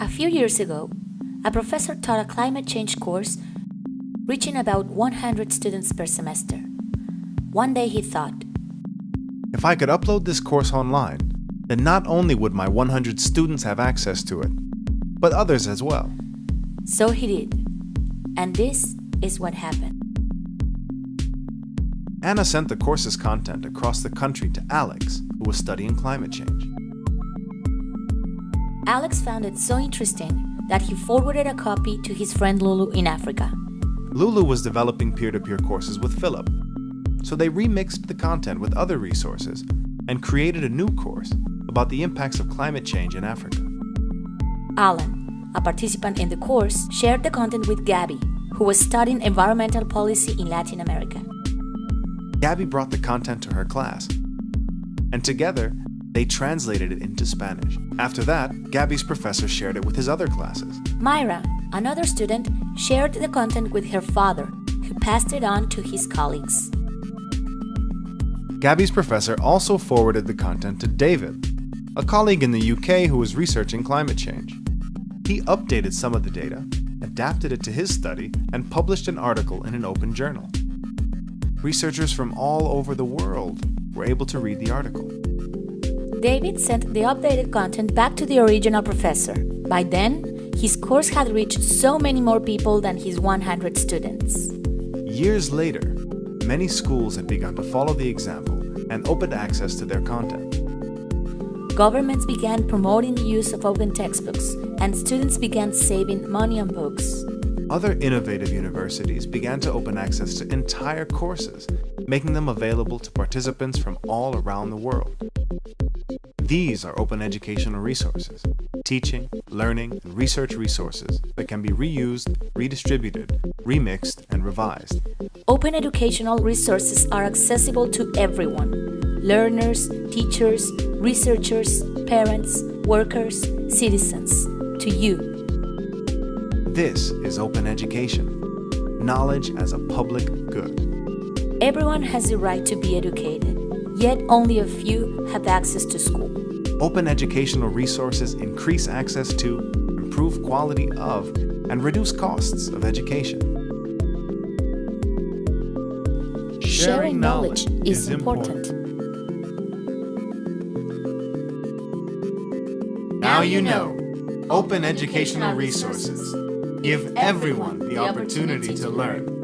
A few years ago, a professor taught a climate change course reaching about 100 students per semester. One day he thought, If I could upload this course online, then not only would my 100 students have access to it, but others as well. so he did. And this is what happened. Anna sent the course's content across the country to Alex, who was studying climate change. Alex found it so interesting that he forwarded a copy to his friend Lulu in Africa. Lulu was developing peer-to-peer courses with Philip, so they remixed the content with other resources and created a new course about the impacts of climate change in Africa. Alan, a participant in the course, shared the content with Gabby, who was studying environmental policy in Latin America. Gabby brought the content to her class, and together, they translated it into Spanish. After that, Gabby's professor shared it with his other classes. Myra, another student, shared the content with her father, who passed it on to his colleagues. Gabby's professor also forwarded the content to David, a colleague in the UK who was researching climate change. He updated some of the data, adapted it to his study, and published an article in an open journal. Researchers from all over the world were able to read the article. David sent the updated content back to the original professor. By then, his course had reached so many more people than his 100 students. Years later, many schools had begun to follow the example and opened access to their content. Governments began promoting the use of open textbooks, and students began saving money on books. Other innovative universities began to open access to entire courses, making them available to participants from all around the world. These are open educational resources, teaching, learning, and research resources that can be reused, redistributed, remixed, and revised. Open educational resources are accessible to everyone: learners, teachers, researchers, parents, workers, citizens, to you. This is open education, knowledge as a public good. Everyone has the right to be educated, yet only a few have access to school. Open educational resources increase access to, improve quality of, and reduce costs of education. Sharing knowledge is important. Now you know. Open educational resources give everyone the opportunity to learn.